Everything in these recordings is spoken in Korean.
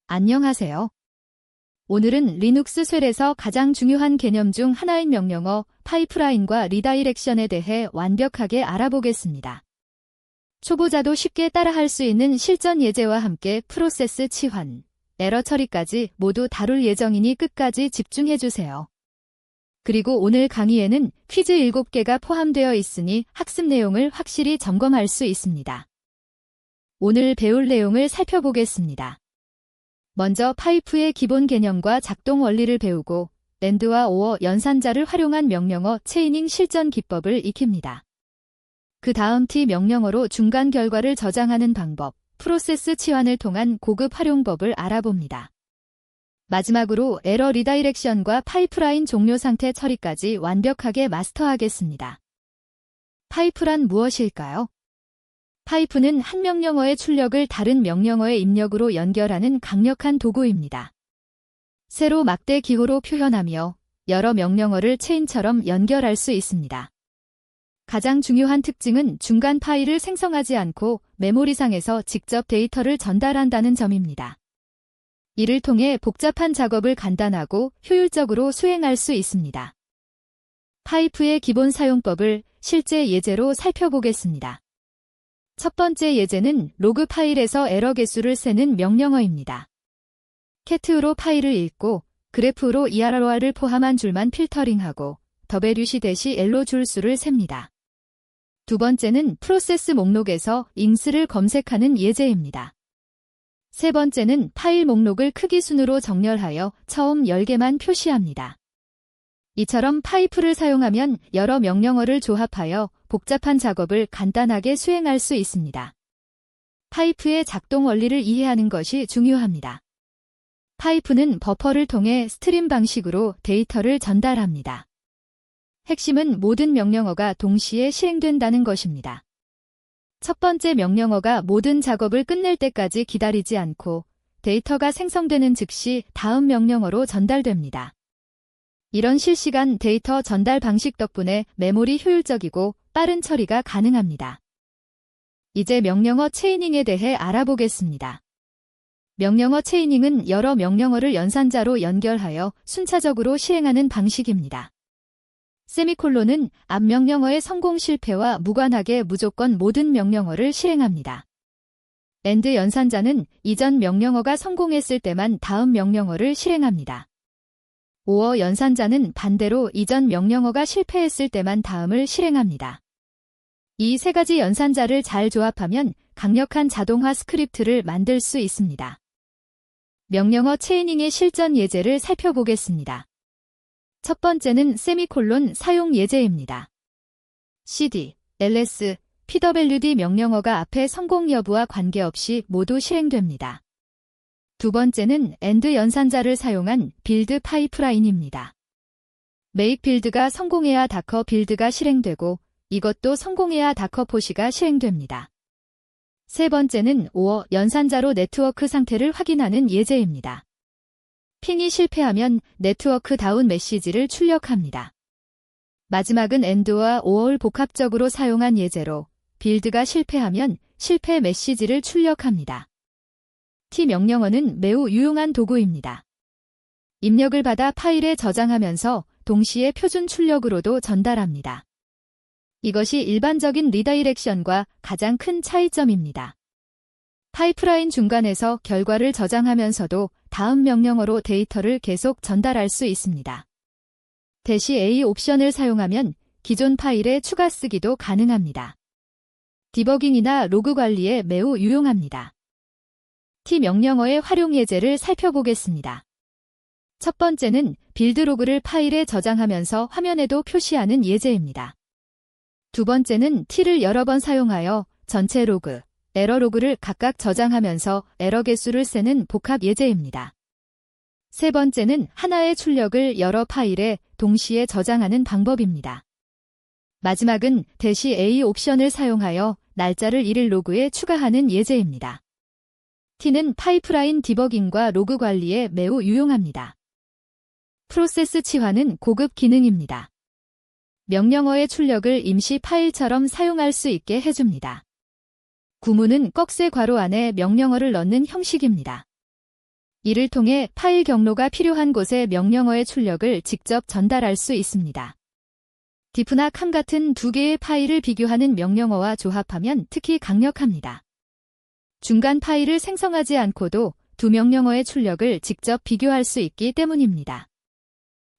안녕하세요. 오늘은 리눅스 쉘에서 가장 중요한 개념 중 하나인 명령어 파이프라인과 리다이렉션에 대해 완벽하게 알아보겠습니다. 초보자도 쉽게 따라할 수 있는 실전 예제와 함께 프로세스 치환, 에러 처리까지 모두 다룰 예정이니 끝까지 집중해주세요. 그리고 오늘 강의에는 퀴즈 7개가 포함되어 있으니 학습 내용을 확실히 점검할 수 있습니다. 오늘 배울 내용을 살펴보겠습니다. 먼저 파이프의 기본 개념과 작동 원리를 배우고 랜드와 오어 연산자를 활용한 명령어 체이닝 실전 기법을 익힙니다. 그 다음 T 명령어로 중간 결과를 저장하는 방법, 프로세스 치환을 통한 고급 활용법을 알아봅니다. 마지막으로 에러 리다이렉션과 파이프라인 종료 상태 처리까지 완벽하게 마스터하겠습니다. 파이프란 무엇일까요? 파이프는 한 명령어의 출력을 다른 명령어의 입력으로 연결하는 강력한 도구입니다. 세로 막대 기호로 표현하며 여러 명령어를 체인처럼 연결할 수 있습니다. 가장 중요한 특징은 중간 파일을 생성하지 않고 메모리상에서 직접 데이터를 전달한다는 점입니다. 이를 통해 복잡한 작업을 간단하고 효율적으로 수행할 수 있습니다. 파이프의 기본 사용법을 실제 예제로 살펴보겠습니다. 첫 번째 예제는 로그 파일에서 에러 개수를 세는 명령어입니다. cat로 파일을 읽고 그래프로 ERR를 포함한 줄만 필터링하고 wc-l로 줄 수를 셉니다. 두 번째는 프로세스 목록에서 잉스를 검색하는 예제입니다. 세 번째는 파일 목록을 크기 순으로 정렬하여 처음 10개만 표시합니다. 이처럼 파이프를 사용하면 여러 명령어를 조합하여 복잡한 작업을 간단하게 수행할 수 있습니다. 파이프의 작동 원리를 이해하는 것이 중요합니다. 파이프는 버퍼를 통해 스트림 방식으로 데이터를 전달합니다. 핵심은 모든 명령어가 동시에 실행된다는 것입니다. 첫 번째 명령어가 모든 작업을 끝낼 때까지 기다리지 않고 데이터가 생성되는 즉시 다음 명령어로 전달됩니다. 이런 실시간 데이터 전달 방식 덕분에 메모리 효율적이고 빠른 처리가 가능합니다. 이제 명령어 체이닝에 대해 알아보겠습니다. 명령어 체이닝은 여러 명령어를 연산자로 연결하여 순차적으로 시행하는 방식입니다. 세미콜론은 앞 명령어의 성공 실패와 무관하게 무조건 모든 명령어를 실행합니다. 엔드 연산자는 이전 명령어가 성공했을 때만 다음 명령어를 실행합니다. 오어 연산자는 반대로 이전 명령어가 실패했을 때만 다음을 실행합니다. 이 세 가지 연산자를 잘 조합하면 강력한 자동화 스크립트를 만들 수 있습니다. 명령어 체이닝의 실전 예제를 살펴보겠습니다. 첫 번째는 세미콜론 사용 예제입니다. cd, ls, pwd 명령어가 앞에 성공 여부와 관계없이 모두 실행됩니다. 두 번째는 엔드 연산자를 사용한 빌드 파이프라인입니다. 메이크 빌드가 성공해야 다커 빌드가 실행되고 이것도 성공해야 다커 포시가 실행됩니다. 세 번째는 오어 연산자로 네트워크 상태를 확인하는 예제입니다. 핑이 실패하면 네트워크 다운 메시지를 출력합니다. 마지막은 엔드와 오어를 복합적으로 사용한 예제로 빌드가 실패하면 실패 메시지를 출력합니다. T 명령어는 매우 유용한 도구입니다. 입력을 받아 파일에 저장하면서 동시에 표준 출력으로도 전달합니다. 이것이 일반적인 리다이렉션과 가장 큰 차이점입니다. 파이프라인 중간에서 결과를 저장하면서도 다음 명령어로 데이터를 계속 전달할 수 있습니다. -A 옵션을 사용하면 기존 파일에 추가 쓰기도 가능합니다. 디버깅이나 로그 관리에 매우 유용합니다. T 명령어의 활용 예제를 살펴보겠습니다. 첫 번째는 빌드 로그를 파일에 저장하면서 화면에도 표시하는 예제입니다. 두 번째는 T를 여러 번 사용하여 전체 로그, 에러 로그를 각각 저장하면서 에러 개수를 세는 복합 예제입니다. 세 번째는 하나의 출력을 여러 파일에 동시에 저장하는 방법입니다. 마지막은 -A 옵션을 사용하여 날짜를 1일 로그에 추가하는 예제입니다. T는 파이프라인 디버깅과 로그 관리에 매우 유용합니다. 프로세스 치환은 고급 기능입니다. 명령어의 출력을 임시 파일처럼 사용할 수 있게 해줍니다. 구문은 꺽쇠 괄호 안에 명령어를 넣는 형식입니다. 이를 통해 파일 경로가 필요한 곳에 명령어의 출력을 직접 전달할 수 있습니다. diff나 com 같은 두 개의 파일을 비교하는 명령어와 조합하면 특히 강력합니다. 중간 파일을 생성하지 않고도 두 명령어의 출력을 직접 비교할 수 있기 때문입니다.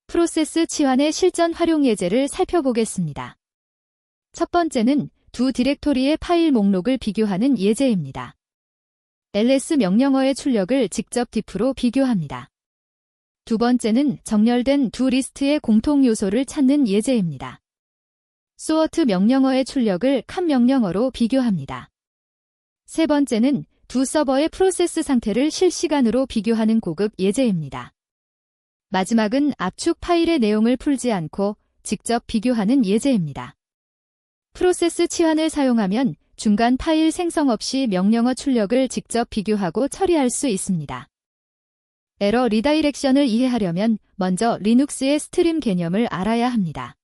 프로세스 치환의 실전 활용 예제를 살펴보겠습니다. 첫 번째는 두 디렉토리의 파일 목록을 비교하는 예제입니다. ls 명령어의 출력을 직접 diff로 비교합니다. 두 번째는 정렬된 두 리스트의 공통 요소를 찾는 예제입니다. sort 명령어의 출력을 com 명령어로 비교합니다. 세 번째는 두 서버의 프로세스 상태를 실시간으로 비교하는 고급 예제입니다. 마지막은 압축 파일의 내용을 풀지 않고 직접 비교하는 예제입니다. 프로세스 치환을 사용하면 중간 파일 생성 없이 명령어 출력을 직접 비교하고 처리할 수 있습니다. 에러 리다이렉션을 이해하려면 먼저 리눅스의 스트림 개념을 알아야 합니다.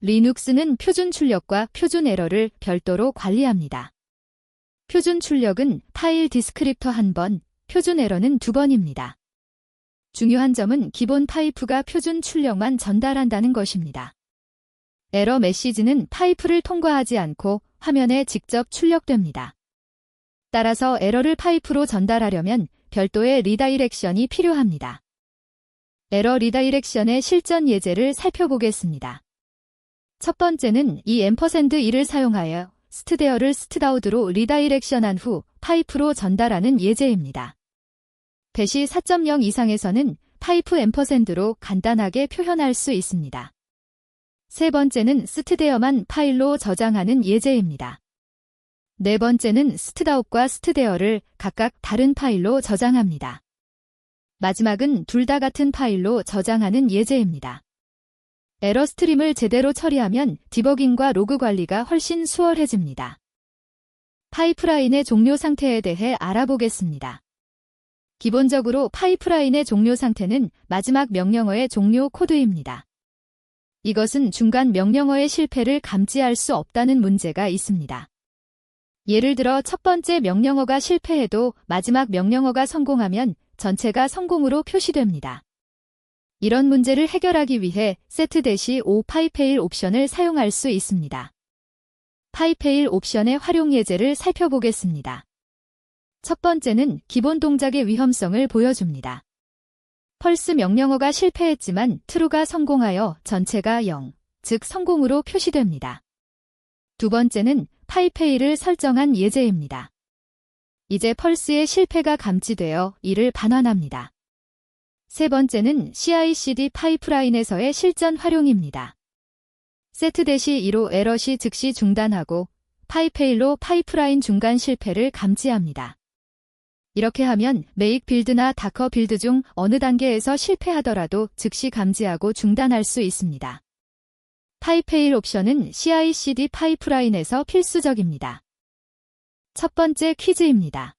리눅스는 표준 출력과 표준 에러를 별도로 관리합니다. 표준 출력은 파일 디스크립터 1번, 표준 에러는 2번입니다. 중요한 점은 기본 파이프가 표준 출력만 전달한다는 것입니다. 에러 메시지는 파이프를 통과하지 않고 화면에 직접 출력됩니다. 따라서 에러를 파이프로 전달하려면 별도의 리다이렉션이 필요합니다. 에러 리다이렉션의 실전 예제를 살펴보겠습니다. 첫 번째는 이 &2를 사용하여 stdr를 stdout로 리다이렉션한 후 파이프로 전달하는 예제입니다. 배시 4.0 이상에서는 파이프 &로 간단하게 표현할 수 있습니다. 세 번째는 stdr만 파일로 저장하는 예제입니다. 네 번째는 stdout과 stdr를 각각 다른 파일로 저장합니다. 마지막은 둘 다 같은 파일로 저장하는 예제입니다. 에러 스트림을 제대로 처리하면 디버깅과 로그 관리가 훨씬 수월해집니다. 파이프라인의 종료 상태에 대해 알아보겠습니다. 기본적으로 파이프라인의 종료 상태는 마지막 명령어의 종료 코드입니다. 이것은 중간 명령어의 실패를 감지할 수 없다는 문제가 있습니다. 예를 들어 첫 번째 명령어가 실패해도 마지막 명령어가 성공하면 전체가 성공으로 표시됩니다. 이런 문제를 해결하기 위해 set-o 파이페일 옵션을 사용할 수 있습니다. 파이페일 옵션의 활용 예제를 살펴보겠습니다. 첫 번째는 기본 동작의 위험성을 보여줍니다. 펄스 명령어가 실패했지만 true가 성공하여 전체가 0, 즉 성공으로 표시됩니다. 두 번째는 파이페일을 설정한 예제입니다. 이제 펄스의 실패가 감지되어 이를 반환합니다. 세 번째는 CI/CD 파이프라인에서의 실전 활용입니다. set-2로 에러 시 즉시 중단하고 파이페일로 파이프라인 중간 실패를 감지합니다. 이렇게 하면 make 빌드나 다커 빌드 중 어느 단계에서 실패하더라도 즉시 감지하고 중단할 수 있습니다. 파이페일 옵션은 CI/CD 파이프라인에서 필수적입니다. 첫 번째 퀴즈입니다.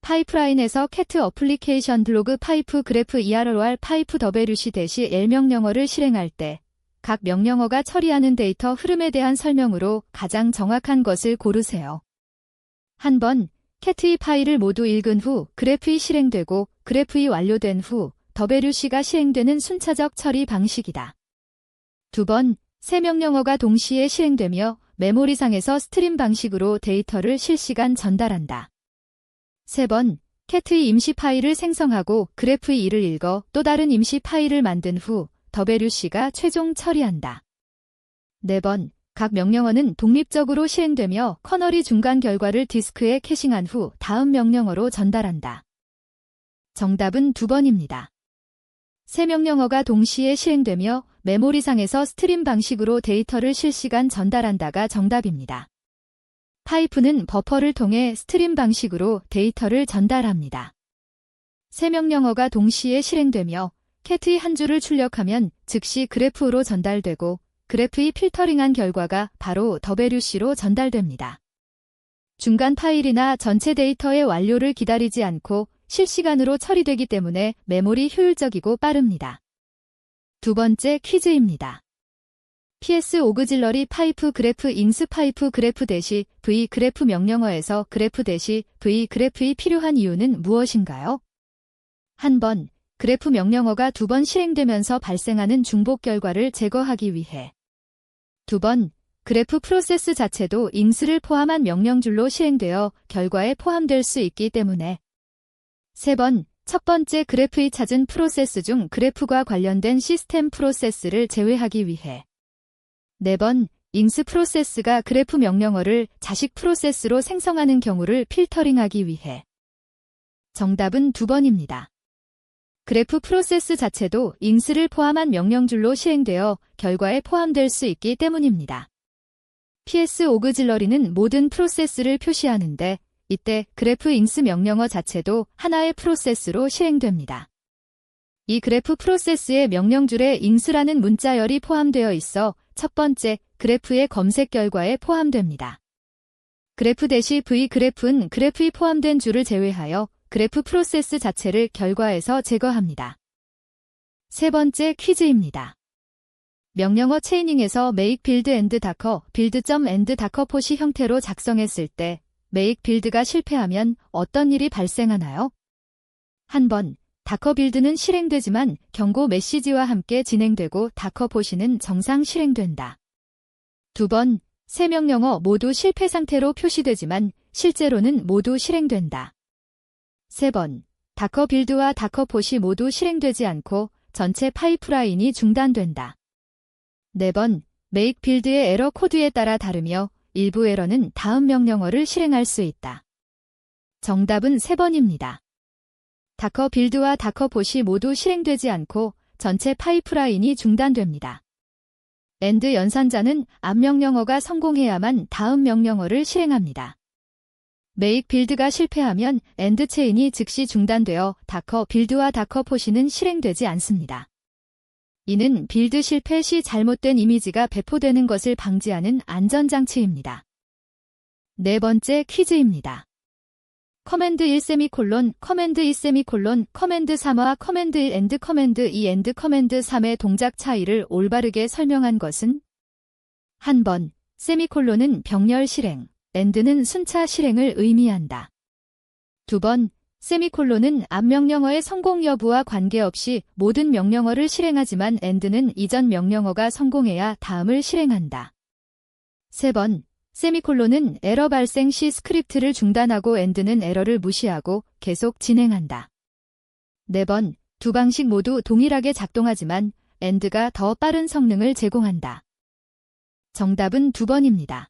파이프라인에서 cat 어플리케이션 블로그 파이프 그래프 error 파이프 wc-l 명령어를 실행할 때 각 명령어가 처리하는 데이터 흐름에 대한 설명으로 가장 정확한 것을 고르세요. 한 번, cat의 파일을 모두 읽은 후 그래프이 실행되고 그래프이 완료된 후 wc가 실행되는 순차적 처리 방식이다. 두 번, 세 명령어가 동시에 실행되며 메모리상에서 스트림 방식으로 데이터를 실시간 전달한다. 세 번, cat의 임시 파일을 생성하고 그래프의 이를 읽어 또 다른 임시 파일을 만든 후 wc가 최종 처리한다. 네 번, 각 명령어는 독립적으로 실행되며 커널이 중간 결과를 디스크에 캐싱한 후 다음 명령어로 전달한다. 정답은 2번입니다. 세 명령어가 동시에 실행되며 메모리상에서 스트림 방식으로 데이터를 실시간 전달한다가 정답입니다. 파이프는 버퍼를 통해 스트림 방식으로 데이터를 전달합니다. 세 명령어가 동시에 실행되며 cat의 한 줄을 출력하면 즉시 그래프로 전달되고 그래프의 필터링한 결과가 바로 wc로 전달됩니다. 중간 파일이나 전체 데이터의 완료를 기다리지 않고 실시간으로 처리되기 때문에 메모리 효율적이고 빠릅니다. 두 번째 퀴즈입니다. ps 오그질러리 파이프 그래프 잉스 파이프 그래프 대시 v 그래프 명령어에서 그래프 대시 v 그래프의 필요한 이유는 무엇인가요? 한 번, 그래프 명령어가 2번 실행되면서 발생하는 중복 결과를 제거하기 위해. 2번, 그래프 프로세스 자체도 ings를 포함한 명령줄로 실행되어 결과에 포함될 수 있기 때문에. 3번, 첫 번째 그래프의 찾은 프로세스 중 그래프과 관련된 시스템 프로세스를 제외하기 위해. 4번, ings 프로세스가 그래프 명령어를 자식 프로세스로 생성하는 경우를 필터링하기 위해. 정답은 2번입니다. 그래프 프로세스 자체도 ings를 포함한 명령줄로 실행되어 결과에 포함될 수 있기 때문입니다. PS 오그질러리는 모든 프로세스를 표시하는데 이때 그래프 ings 명령어 자체도 하나의 프로세스로 실행됩니다. 이 그래프 프로세스의 명령줄에 ings라는 문자열이 포함되어 있어 첫 번째 그래프의 검색 결과에 포함됩니다. 그래프 -v 그래프는 그래프에 포함된 줄을 제외하여 그래프 프로세스 자체를 결과에서 제거합니다. 세 번째 퀴즈입니다. 명령어 체이닝에서 make build and docker, build.and docker 포시 형태로 작성했을 때 make build가 실패하면 어떤 일이 발생하나요? 한 번, 다커 빌드는 실행되지만 경고 메시지와 함께 진행되고 다커 포시는 정상 실행된다. 2번, 세 명령어 모두 실패 상태로 표시되지만 실제로는 모두 실행된다. 3번, 다커 빌드와 다커 포시 모두 실행되지 않고 전체 파이프라인이 중단된다. 4번, make build의 에러 코드에 따라 다르며 일부 에러는 다음 명령어를 실행할 수 있다. 정답은 3번입니다. 다커 빌드와 다커 포시 모두 실행되지 않고 전체 파이프라인이 중단됩니다. AND 연산자는 앞 명령어가 성공해야만 다음 명령어를 실행합니다. make build가 실패하면 AND 체인이 즉시 중단되어 다커 빌드와 다커 포시는 실행되지 않습니다. 이는 빌드 실패 시 잘못된 이미지가 배포되는 것을 방지하는 안전장치입니다. 네 번째 퀴즈입니다. 커맨드 1 세미콜론, 커맨드 2 세미콜론, 커맨드 3와 커맨드 1 and 커맨드 2 and 커맨드 3의 동작 차이를 올바르게 설명한 것은? 한 번, 세미콜론은 병렬 실행, and는 순차 실행을 의미한다. 2번, 세미콜론은 앞 명령어의 성공 여부와 관계없이 모든 명령어를 실행하지만 and는 이전 명령어가 성공해야 다음을 실행한다. 3번, 세미콜론은 에러 발생 시 스크립트를 중단하고 and는 에러를 무시하고 계속 진행한다. 4번, 두 방식 모두 동일하게 작동하지만 and가 더 빠른 성능을 제공한다. 정답은 2번입니다.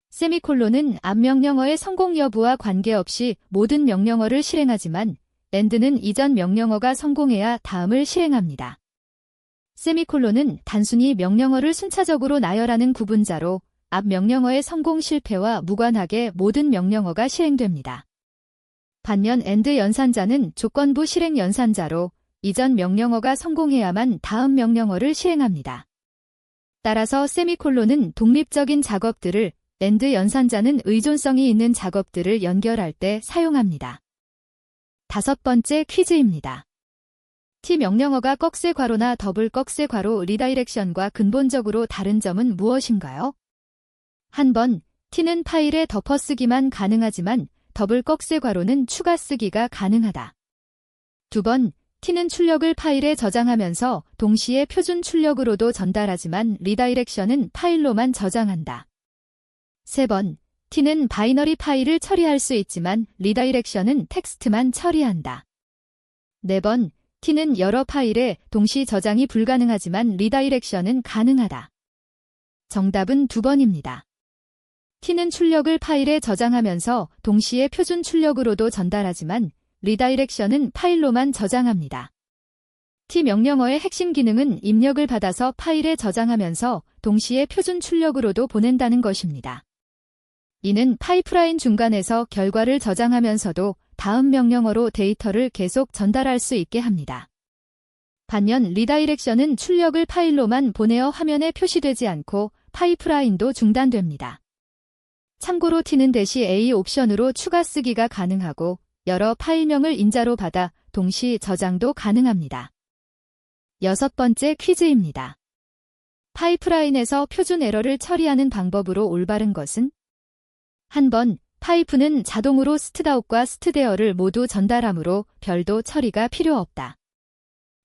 세미콜론은 앞 명령어의 성공 여부와 관계없이 모든 명령어를 실행하지만 and는 이전 명령어가 성공해야 다음을 실행합니다. 세미콜론은 단순히 명령어를 순차적으로 나열하는 구분자로 앞 명령어의 성공 실패와 무관하게 모든 명령어가 실행됩니다. 반면 AND 연산자는 조건부 실행 연산자로 이전 명령어가 성공해야만 다음 명령어를 실행합니다. 따라서 세미콜론은 독립적인 작업들을 AND 연산자는 의존성이 있는 작업들을 연결할 때 사용합니다. 다섯 번째 퀴즈입니다. T 명령어가 꺽쇠 괄호나 더블 꺽쇠 괄호 리다이렉션과 근본적으로 다른 점은 무엇인가요? 한 번, T는 파일에 덮어쓰기만 가능하지만 더블 꺽쇠 괄호는 추가 쓰기가 가능하다. 2번, T는 출력을 파일에 저장하면서 동시에 표준 출력으로도 전달하지만 리다이렉션은 파일로만 저장한다. 3번, T는 바이너리 파일을 처리할 수 있지만 리다이렉션은 텍스트만 처리한다. 4번, T는 여러 파일에 동시 저장이 불가능하지만 리다이렉션은 가능하다. 정답은 2번입니다. T는 출력을 파일에 저장하면서 동시에 표준 출력으로도 전달하지만 리다이렉션은 파일로만 저장합니다. T 명령어의 핵심 기능은 입력을 받아서 파일에 저장하면서 동시에 표준 출력으로도 보낸다는 것입니다. 이는 파이프라인 중간에서 결과를 저장하면서도 다음 명령어로 데이터를 계속 전달할 수 있게 합니다. 반면 리다이렉션은 출력을 파일로만 보내어 화면에 표시되지 않고 파이프라인도 중단됩니다. 참고로 T는 대시 A 옵션으로 추가 쓰기가 가능하고 여러 파일명을 인자로 받아 동시 저장도 가능합니다. 여섯 번째 퀴즈입니다. 파이프라인에서 표준 에러를 처리하는 방법으로 올바른 것은? 한 번, 파이프는 자동으로 스트다웃과 스트데어를 모두 전달하므로 별도 처리가 필요 없다.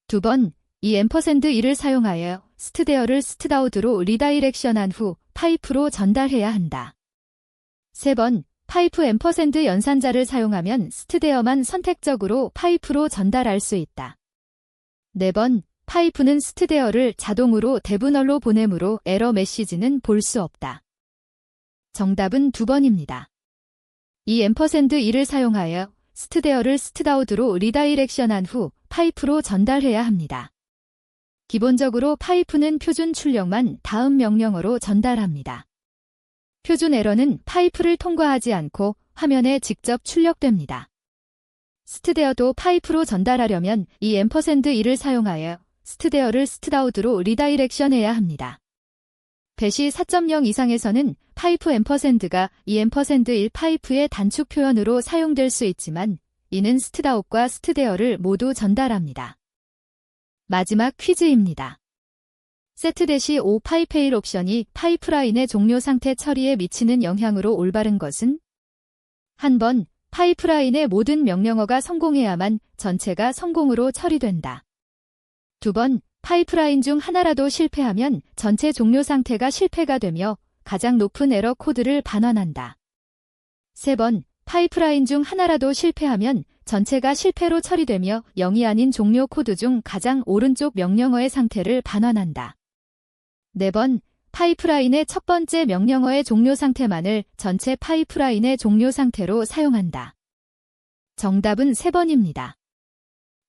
2번, 이 %1을 사용하여 스트데어를 스트다웃으로 리다이렉션한 후 파이프로 전달해야 한다. 3번, 파이프 % 연산자를 사용하면 스트데어만 선택적으로 파이프로 전달할 수 있다. 4번, 파이프는 스트데어를 자동으로 대분할로 보내므로 에러 메시지는 볼 수 없다. 정답은 2번입니다. 이 %1을 사용하여 스트데어를 스트다웃으로 리다이렉션한 후 파이프로 전달해야 합니다. 기본적으로 파이프는 표준 출력만 다음 명령어로 전달합니다. 표준 에러는 파이프를 통과하지 않고 화면에 직접 출력됩니다. 스트데어도 파이프로 전달하려면 이 %1을 사용하여 스트데어를 스트다웃으로 리다이렉션해야 합니다. 배시 4.0 이상에서는 파이프 %가 이 %1 파이프의 단축 표현으로 사용될 수 있지만 이는 스트다웃과 스트데어를 모두 전달합니다. 마지막 퀴즈입니다. 세트-5 파이페일 옵션이 파이프라인의 종료 상태 처리에 미치는 영향으로 올바른 것은? 한 번, 파이프라인의 모든 명령어가 성공해야만 전체가 성공으로 처리된다. 2번, 파이프라인 중 하나라도 실패하면 전체 종료 상태가 실패가 되며 가장 높은 에러 코드를 반환한다. 3번, 파이프라인 중 하나라도 실패하면 전체가 실패로 처리되며 0이 아닌 종료 코드 중 가장 오른쪽 명령어의 상태를 반환한다. 4번, 파이프라인의 첫 번째 명령어의 종료 상태만을 전체 파이프라인의 종료 상태로 사용한다. 정답은 3번입니다.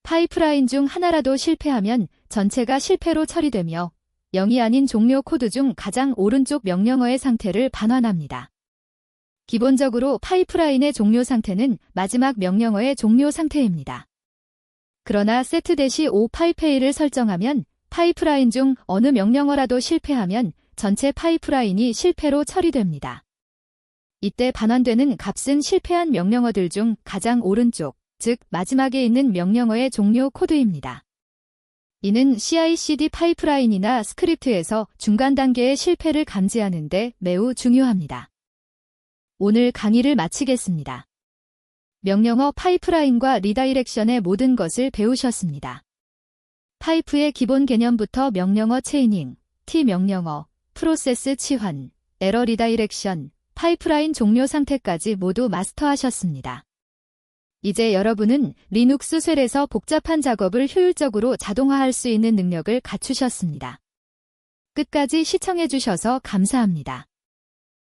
파이프라인 중 하나라도 실패하면 전체가 실패로 처리되며 0이 아닌 종료 코드 중 가장 오른쪽 명령어의 상태를 반환합니다. 기본적으로 파이프라인의 종료 상태는 마지막 명령어의 종료 상태입니다. 그러나 세트-5 파이페일을 설정하면 파이프라인 중 어느 명령어라도 실패하면 전체 파이프라인이 실패로 처리됩니다. 이때 반환되는 값은 실패한 명령어들 중 가장 오른쪽, 즉 마지막에 있는 명령어의 종료 코드입니다. 이는 CI/CD 파이프라인이나 스크립트에서 중간 단계의 실패를 감지하는 데 매우 중요합니다. 오늘 강의를 마치겠습니다. 명령어 파이프라인과 리다이렉션의 모든 것을 배우셨습니다. 파이프의 기본 개념부터 명령어 체이닝, T 명령어, 프로세스 치환, 에러 리다이렉션, 파이프라인 종료 상태까지 모두 마스터하셨습니다. 이제 여러분은 리눅스 쉘에서 복잡한 작업을 효율적으로 자동화할 수 있는 능력을 갖추셨습니다. 끝까지 시청해주셔서 감사합니다.